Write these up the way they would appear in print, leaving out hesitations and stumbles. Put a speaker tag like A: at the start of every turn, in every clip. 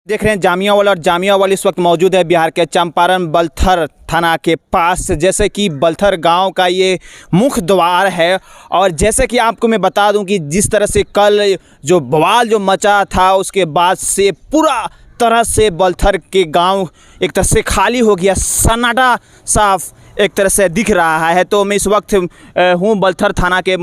A: देख रहे हैं जामिया वाला, और जामिया वाला इस वक्त मौजूद है बिहार के चंपारण बलथर थाना के पास। जैसे कि बलथर गांव का ये मुख्य द्वार है, और जैसे कि आपको मैं बता दूं कि जिस तरह से कल जो बवाल जो मचा था, उसके बाद से पूरा तरह से बलथर के गांव एक तरह से खाली हो गया, सन्नाटा साफ एक तरह से दिख रहा है। तो मैं इस वक्त हूँ बलथर थाना के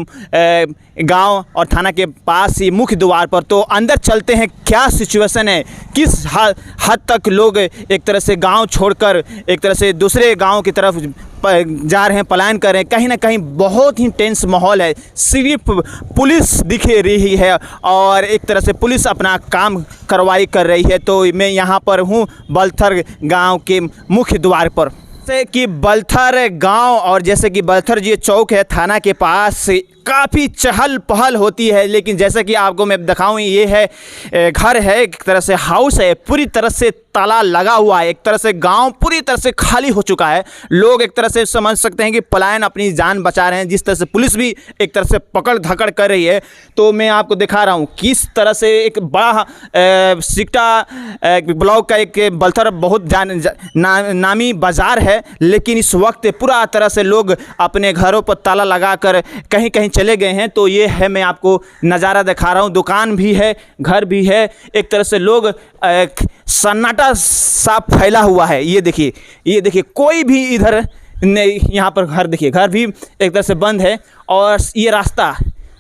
A: गांव और थाना के पास ही मुख्य द्वार पर। तो अंदर चलते हैं, क्या सिचुएशन है, किस हद तक लोग एक तरह से गांव छोड़कर एक तरह से दूसरे गांव की तरफ जा रहे हैं, पलायन कर रहे हैं। कहीं ना कहीं बहुत ही टेंस माहौल है, सिर्फ पुलिस दिख रही है और एक तरह से पुलिस अपना काम कार्रवाई कर रही है। तो मैं यहाँ पर हूँ बलथर गाँव के मुख्य द्वार पर। जैसे कि बलथर गांव और जैसे कि बलथर ये चौक है थाना के पास, काफ़ी चहल पहल होती है। लेकिन जैसे कि आपको मैं दिखाऊं, ये है घर है, एक तरह से हाउस है, पूरी तरह से ताला लगा हुआ है। एक तरह से गांव पूरी तरह से खाली हो चुका है। लोग एक तरह से समझ सकते हैं कि पलायन अपनी जान बचा रहे हैं, जिस तरह से पुलिस भी एक तरह से पकड़ धकड़ कर रही है। तो मैं आपको दिखा रहा हूँ किस तरह से एक बड़ा सिकटा ब्लॉक का एक बलथर बहुत नामी बाज़ार है, लेकिन इस वक्त पूरा तरह से लोग अपने घरों पर ताला लगा कर कहीं कहीं चले गए हैं। तो ये है, मैं आपको नज़ारा दिखा रहा हूँ, दुकान भी है, घर भी है, एक तरह से लोग सन्नाटा सा फैला हुआ है। ये देखिए कोई भी इधर नहीं, यहाँ पर घर देखिए, घर भी एक तरह से बंद है। और ये रास्ता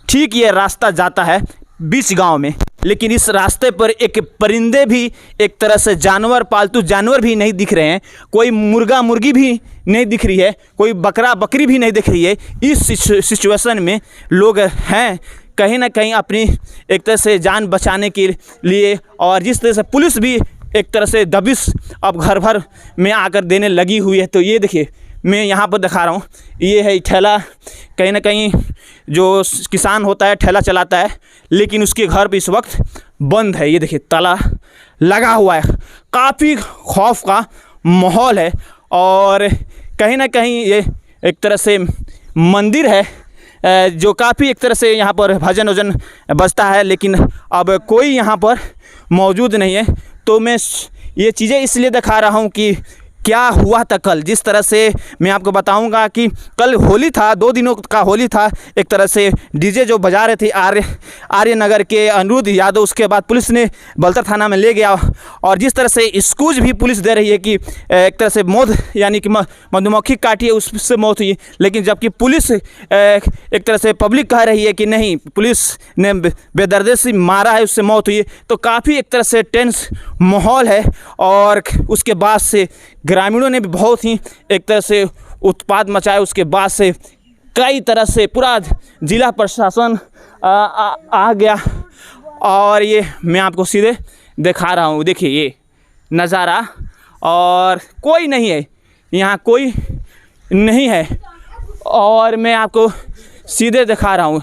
A: ठीक, ये रास्ता जाता है बीच गांव में, लेकिन इस रास्ते पर एक परिंदे भी एक तरह से जानवर, पालतू जानवर भी नहीं दिख रहे हैं। कोई मुर्गा मुर्गी भी नहीं दिख रही है, कोई बकरा बकरी भी नहीं दिख रही है। इस सिचुएशन में लोग हैं कहीं ना कहीं अपनी एक तरह से जान बचाने के लिए, और जिस तरह से पुलिस भी एक तरह से दबिश अब घर भर में आकर देने लगी हुई है। तो ये देखिए, मैं यहाँ पर दिखा रहा हूँ, ये है ठेला। कहीं ना कहीं जो किसान होता है ठेला चलाता है, लेकिन उसके घर पे इस वक्त बंद है। ये देखिए ताला लगा हुआ है, काफ़ी खौफ का माहौल है। और कहीं ना कहीं ये एक तरह से मंदिर है जो काफ़ी एक तरह से यहाँ पर भजन वजन बजता है, लेकिन अब कोई यहाँ पर मौजूद नहीं है। तो मैं ये चीज़ें इसलिए दिखा रहा हूँ कि क्या हुआ था कल। जिस तरह से मैं आपको बताऊंगा कि कल होली था, 2 दिनों का होली था। एक तरह से डीजे जो बजा रहे थे आर्य नगर के अनिरुद्ध यादव, उसके बाद पुलिस ने बलथर थाना में ले गया। और जिस तरह से एक्सक्यूज भी पुलिस दे रही है कि एक तरह से मौत, यानी कि मधुमक्खी काटी है उससे मौत हुई, लेकिन जबकि पुलिस एक तरह से पब्लिक कह रही है कि नहीं, पुलिस ने बेदर्दी से मारा है, उससे मौत हुई है। तो काफ़ी एक तरह से टेंस माहौल है। और उसके बाद से ग्रामीणों ने भी बहुत ही एक तरह से उत्पात मचाया। उसके बाद से कई तरह से पूरा जिला प्रशासन आ गया। और ये मैं आपको सीधे दिखा रहा हूँ, देखिए ये नज़ारा, और कोई नहीं है यहाँ, कोई नहीं है। और मैं आपको सीधे दिखा रहा हूँ,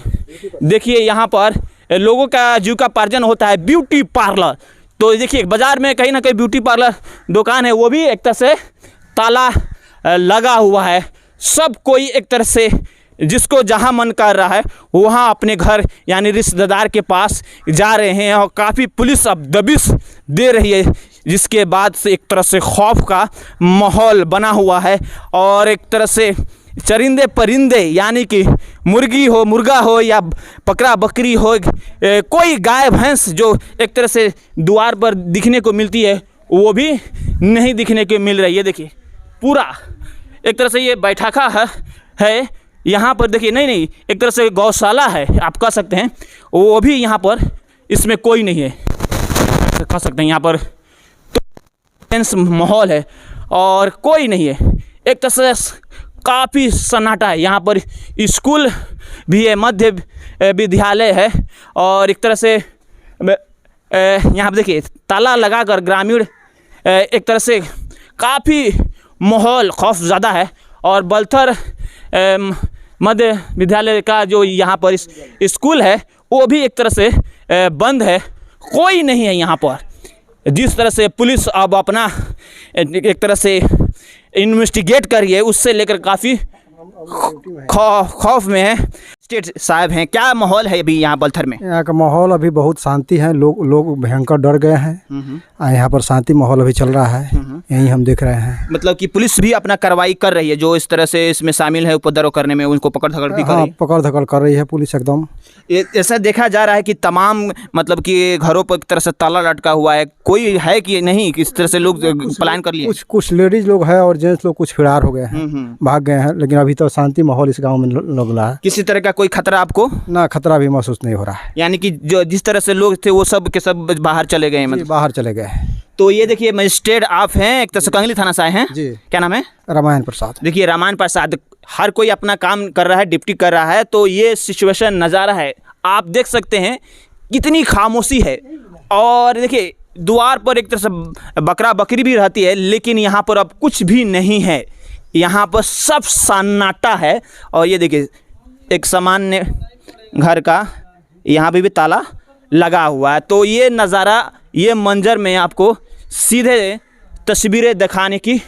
A: देखिए यहाँ पर लोगों का जीविकोपार्जन होता है, ब्यूटी पार्लर। तो देखिए बाज़ार में कहीं ना कहीं ब्यूटी पार्लर दुकान है, वो भी एक तरह से ताला लगा हुआ है। सब कोई एक तरह से जिसको जहां मन कर रहा है वहां अपने घर यानी रिश्तेदार के पास जा रहे हैं। और काफ़ी पुलिस अब दबिश दे रही है, जिसके बाद से एक तरह से खौफ का माहौल बना हुआ है। और एक तरह से चरिंदे परिंदे, यानी कि मुर्गा हो या बकरा बकरी हो, कोई गाय भैंस जो एक तरह से द्वार पर दिखने को मिलती है, वो भी नहीं दिखने को मिल रही है। देखिए पूरा एक तरह से ये बैठाखा है यहाँ पर। देखिए नहीं, एक तरह से गौशाला है आप कह सकते हैं, वो भी यहाँ पर इसमें कोई नहीं है, कह सकते हैं यहाँ पर। तो टेंस माहौल है और कोई नहीं है, एक तरह से काफ़ी सन्नाटा है। यहाँ पर स्कूल भी है, मध्य विद्यालय है, और एक तरह से यहाँ पर देखिए ताला लगाकर ग्रामीण एक तरह से काफ़ी माहौल खौफ ज़्यादा है। और बलथर मध्य विद्यालय का जो यहाँ पर स्कूल है, वो भी एक तरह से बंद है, कोई नहीं है यहाँ पर। जिस तरह से पुलिस अब अपना एक तरह से इन्वेस्टिगेट करिए, उससे लेकर काफ़ी खौफ में है। स्टेट साहब हैं, क्या माहौल है अभी यहाँ बलथर में?
B: यहाँ का माहौल अभी बहुत शांति है। लोग भयंकर डर गए हैं। यहाँ पर शांति माहौल अभी चल रहा है, यही हम देख रहे हैं।
A: मतलब कि पुलिस भी अपना कार्रवाई कर रही है, जो इस तरह से इसमें शामिल है उपद्रव करने में, उनको पकड़ धकड़ भी कर रही है।
B: पकड़ धकड़ कर रही है पुलिस एकदम।
A: ऐसा देखा जा रहा है कि तमाम मतलब कि घरों पर एक तरह से ताला लटका हुआ है, कोई है कि नहीं, किस तरह से लोग पलायन कर लिए?
B: कुछ लेडीज लोग हैं और जेंट्स लोग कुछ फरार हो गए हैं, भाग गए हैं। लेकिन अभी तो शांति माहौल इस गाँव में लग रहा है।
A: किसी तरह का कोई खतरा आपको?
B: ना, खतरा भी महसूस नहीं हो रहा है।
A: यानी कि जो जिस तरह से लोग थे वो सब के सब बाहर चले गए, मतलब
B: बाहर चले गए।
A: तो ये देखिए मजिस्ट्रेट आप हैं, एक तरह से कंगली थाना से आए हैं
B: जी।
A: क्या नाम है?
B: रामायण प्रसाद।
A: देखिए रामायण प्रसाद, हर कोई अपना काम कर रहा है, ड्यूटी कर रहा है, तो ये सिचुएशन नज़ारा है, आप देख सकते हैं कितनी खामोशी है। और देखिए द्वार पर एक तरह से बकरा बकरी भी रहती है, लेकिन यहाँ पर अब कुछ भी नहीं है, यहाँ पर सब सन्नाटा है। और ये देखिए एक सामान्य घर का यहाँ पे भी ताला लगा हुआ है। तो ये नज़ारा, ये मंजर में आपको सीधे तस्वीरें दिखाने की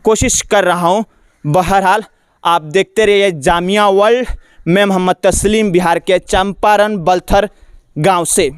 A: कोशिश कर रहा हूँ। बहरहाल आप देखते रहिए जामिया वर्ल्ड। मैं मोहम्मद तस्लीम, बिहार के चंपारण बलथर गांव से।